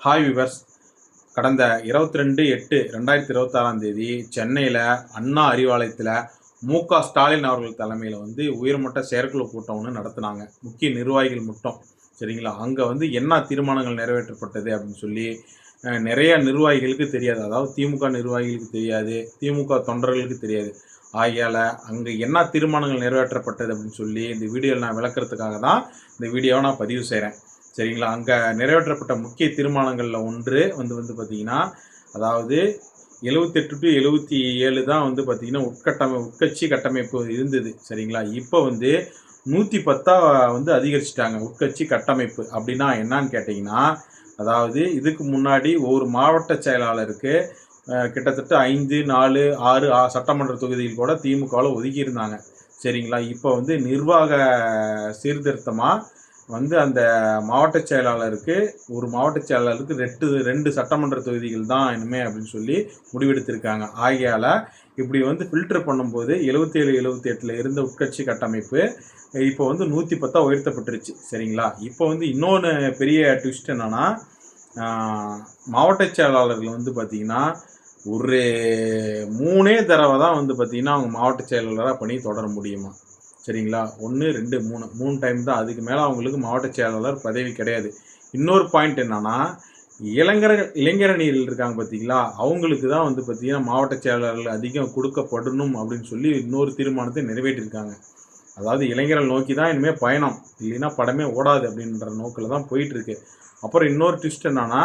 Hi viewers. கடந்த 22/8/2026 சென்னையில் அண்ணா அறிவாலயத்தில் ஸ்டாலின் அவர்கள் தலைமையில் உயர்மட்ட செயற்குழு கூட்டம் ஒன்று நடத்தினாங்க. முக்கிய நிர்வாகிகள் மட்டும், சரிங்களா? அங்கே என்ன தீர்மானங்கள் நிறைவேற்றப்பட்டது அப்படின்னு சொல்லி நிறைய நிர்வாகிகளுக்கு தெரியாது. அதாவது திமுக நிர்வாகிகளுக்கு தெரியாது, திமுக தொண்டர்களுக்கு தெரியாது. ஆகையால் அங்கே என்ன தீர்மானங்கள் நிறைவேற்றப்பட்டது அப்படின்னு சொல்லி இந்த வீடியோவில் நான் விளக்குறதுக்காக தான் இந்த வீடியோவை நான் பதிவு செய்கிறேன். சரிங்களா? அங்கே நிறைவேற்றப்பட்ட முக்கிய தீர்மானங்களில் ஒன்று பார்த்திங்கன்னா, அதாவது 78 to 77 தான் பார்த்திங்கன்னா உட்கட்சி கட்டமைப்பு இருந்தது. சரிங்களா? இப்போ 110 அதிகரிச்சிட்டாங்க உட்கட்சி கட்டமைப்பு. அப்படின்னா என்னான்னு கேட்டிங்கன்னா, அதாவது இதுக்கு முன்னாடி ஒரு மாவட்ட செயலாளருக்கு கிட்டத்தட்ட 5, 4, 6 சட்டமன்ற தொகுதியில் கூட திமுகவில் ஒதுக்கியிருந்தாங்க. சரிங்களா? இப்போ நிர்வாக சீர்திருத்தமாக அந்த மாவட்ட செயலாளருக்கு ஒரு மாவட்ட செயலாளருக்கு 2 சட்டமன்ற தொகுதிகள் தான் இனிமேல் அப்படின்னு சொல்லி முடிவெடுத்திருக்காங்க. ஆகையால் இப்படி ஃபில்டர் பண்ணும்போது 77, 78 இருந்த உட்கட்சி கட்டமைப்பு இப்போ 110 உயர்த்தப்பட்டுருச்சு. சரிங்களா? இப்போ இன்னொன்று பெரிய ட்விஸ்ட் என்னென்னா, மாவட்ட செயலாளர்கள் பார்த்திங்கன்னா ஒரு 3 தடவை தான் பார்த்திங்கன்னா அவங்க மாவட்ட செயலாளராக பணி தொடர முடியுமா. சரிங்களா? 1, 2, 3 டைம் தான். அதுக்கு மேலே அவங்களுக்கு மாவட்ட செயலாளர் பதவி கிடையாது. இன்னொரு பாயிண்ட் என்னன்னா, இளைஞரணிகள் இருக்காங்க பார்த்தீங்களா, அவங்களுக்கு தான் பார்த்திங்கன்னா மாவட்ட செயலாளர்கள் அதிகம் கொடுக்கப்படணும் அப்படின்னு சொல்லி இன்னொரு தீர்மானத்தை நிறைவேற்றிருக்காங்க. அதாவது இளைஞர்கள் நோக்கி தான் இனிமேல் பயணம், இல்லைன்னா படமே ஓடாது அப்படின்ற நோக்கில் தான் போயிட்டுருக்கு. அப்புறம் இன்னொரு ட்விஸ்ட் என்னன்னா,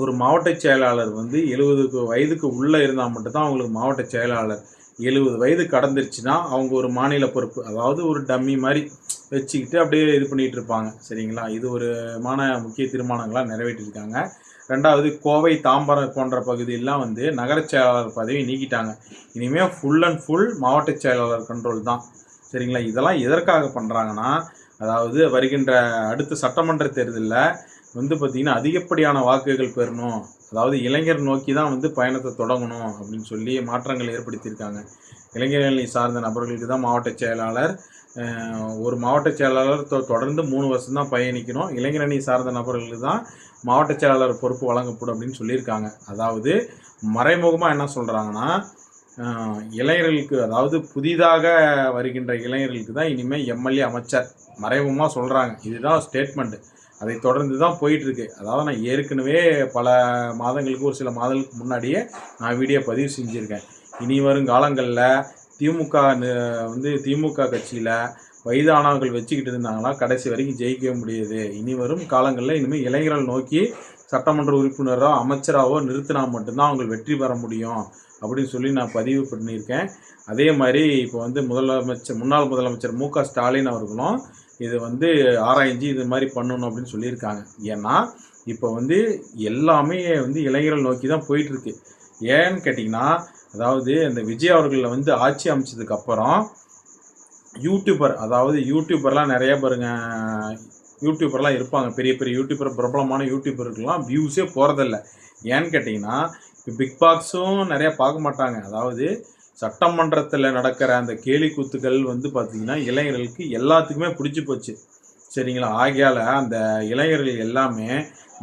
ஒரு மாவட்ட செயலாளர் 70 வயதுக்கு உள்ளே இருந்தால் மட்டும்தான் அவங்களுக்கு மாவட்ட செயலாளர். 70 வயது கடந்துருச்சுன்னா அவங்க ஒரு மாநில பொறுப்பு, அதாவது ஒரு டம்மி மாதிரி வச்சுக்கிட்டு அப்படியே இது பண்ணிகிட்டு இருப்பாங்க. சரிங்களா? இது ஒரு முக்கிய தீர்மானங்களாக நிறைவேற்றிருக்காங்க. ரெண்டாவது, கோவை, தாம்பரம் போன்ற பகுதியெல்லாம் நகர செயலாளர் பதவி நீக்கிட்டாங்க. இனிமேல் ஃபுல் அண்ட் ஃபுல் மாவட்ட செயலாளர் கண்ட்ரோல் தான். சரிங்களா? இதெல்லாம் எதற்காக பண்ணுறாங்கன்னா, அதாவது வருகின்ற அடுத்த சட்டமன்ற தேர்தலில் பார்த்திங்கன்னா அதிகப்படியான வாக்குகள் பெறணும், அதாவது இளைஞர் நோக்கி தான் பயணத்தை தொடங்கணும் அப்படின்னு சொல்லி மாற்றங்கள் ஏற்படுத்தியிருக்காங்க. இளைஞர்களை சார்ந்த நபர்களுக்கு தான் மாவட்ட செயலாளர், ஒரு மாவட்ட செயலாளர் தொடர்ந்து 3 வருஷம் தான் பயணிக்கணும். இளைஞரணி சார்ந்த நபர்களுக்கு தான் மாவட்ட செயலாளர் பொறுப்பு வழங்கப்படும் அப்படின்னு சொல்லியிருக்காங்க. அதாவது மறைமுகமாக என்ன சொல்கிறாங்கன்னா, இளைஞர்களுக்கு, அதாவது புதிதாக வருகின்ற இளைஞர்களுக்கு தான் இனிமேல் எம்எல்ஏ, அமைச்சர் மறைமுகமாக சொல்கிறாங்க. இதுதான் ஸ்டேட்மெண்ட்டு. அதை தொடர்ந்து தான் போயிட்டுருக்கு. அதாவது நான் ஏற்கனவே பல மாதங்களுக்கு, ஒரு சில மாதங்களுக்கு முன்னாடியே நான் வீடியோ பதிவு செஞ்சுருக்கேன். இனி வரும் காலங்களில் திமுக கட்சியில் வயதானவர்கள் வச்சுக்கிட்டு இருந்தாங்கன்னா கடைசி வரைக்கும் ஜெயிக்கவே முடியாது. இனி வரும் காலங்களில் இனிமேல் இளைஞர்கள் நோக்கி சட்டமன்ற உறுப்பினராக, அமைச்சராகவோ நிறுத்தினா மட்டும்தான் அவங்க வெற்றி பெற முடியும் அப்படின்னு சொல்லி நான் பதிவு பண்ணியிருக்கேன். அதே மாதிரி இப்போ முன்னாள் முதலமைச்சர் ஸ்டாலின் அவர்களும் இது ஆராய்ச்சி இது மாதிரி பண்ணணும் அப்படின்னு சொல்லியிருக்காங்க. ஏன்னா இப்போ எல்லாமே இளைஞர்கள் நோக்கி தான் போயிட்டுருக்கு. ஏன்னு கேட்டிங்கன்னா, அதாவது இந்த விஜய் அவர்களில் ஆட்சி அமைச்சதுக்கப்புறம் யூடியூபர், அதாவது யூடியூபர்லாம் நிறைய பாருங்க, யூடியூபர்லாம் இருப்பாங்க, பெரிய பெரிய யூடியூபர், பிரபலமான யூடியூபருக்கெல்லாம் வியூஸே போகிறதில்ல. ஏன்னு கேட்டிங்கன்னா, இப்போ பிக் பாக்ஸும் நிறையா பார்க்க மாட்டாங்க. அதாவது சட்டமன்றத்தில் நடக்கிற அந்த கேலி கூத்துக்கள் பார்த்திங்கன்னா இளைஞர்களுக்கு எல்லாத்துக்குமே பிடிச்சி போச்சு. சரிங்களா? ஆகையால் அந்த இளைஞர்கள் எல்லாமே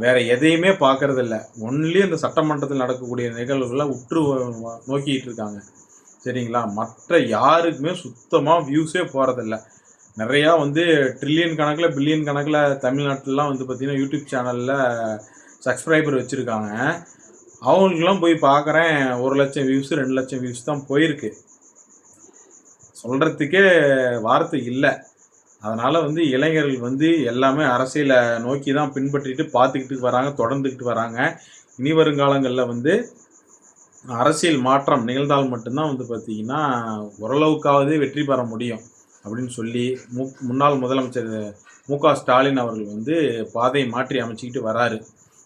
வேறு எதையுமே பார்க்குறதில்ல. ஒன்லி அந்த சட்டமன்றத்தில் நடக்கக்கூடிய நிகழ்வுகளை உற்று நோக்கிட்டு இருக்காங்க. சரிங்களா? மற்ற யாருக்குமே சுத்தமாக வியூஸே போகிறதில்ல. நிறையா ட்ரில்லியன் கணக்கில், பில்லியன் கணக்கில் தமிழ்நாட்டிலலாம் பார்த்திங்கன்னா யூடியூப் சேனலில் சப்ஸ்கிரைபர் வச்சுருக்காங்க. அவங்களுக்கெல்லாம் போய் பார்க்குறேன் 1 லட்சம் வியூஸு, 2 லட்சம் வியூஸ் தான் போயிருக்கு. சொல்கிறதுக்கே வார்த்தை இல்லை. அதனால் இளைஞர்கள் எல்லாமே அரசியலை நோக்கி தான் பின்பற்றிட்டு பார்த்துக்கிட்டு வராங்க, தொடர்ந்துக்கிட்டு வராங்க. இனி வருங்காலங்களில் அரசியல் மாற்றம் நிகழ்ந்தால் மட்டும்தான் பார்த்திங்கன்னா ஓரளவுக்காவது வெற்றி பெற முடியும் அப்படின்னு சொல்லி முன்னாள் முதலமைச்சர் ஸ்டாலின் அவர்கள் பாதையை மாற்றி அமைச்சிக்கிட்டு வராரு.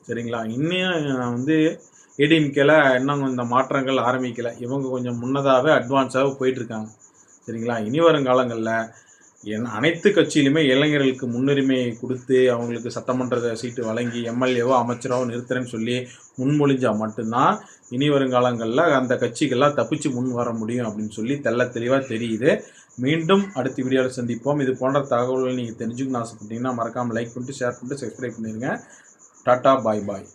சரிங்களா? இன்னும் ஏடிஎம்கேல இன்னும் இந்த மாற்றங்கள் ஆரம்பிக்கலை. இவங்க கொஞ்சம் முன்னதாகவே அட்வான்ஸாக போயிட்டுருக்காங்க. சரிங்களா? இனி வரும் காலங்களில் அனைத்து கட்சியிலுமே இளைஞர்களுக்கு முன்னுரிமை கொடுத்து அவங்களுக்கு சட்டமன்ற சீட்டு வழங்கி எம்எல்ஏவோ அமைச்சராவோ நிறுத்துறேன்னு சொல்லி முன்மொழிஞ்சால் மட்டும்தான் இனி வருங்காலங்களில் அந்த கட்சிகள்லாம் தப்பிச்சு முன் வர முடியும் அப்படின்னு சொல்லி தெளிவாக தெரியுது. மீண்டும் அடுத்த வீடியோவில் சந்திப்போம். இது போன்ற தகவல்கள் நீங்கள் தெரிஞ்சுக்கணும்னு ஆசைப்பட்டீங்கன்னா மறக்காமல் லைக் பண்ணிட்டு, ஷேர் பண்ணிட்டு, சப்ஸ்கிரைப் பண்ணிடுங்க. டாட்டா பாய் பாய்.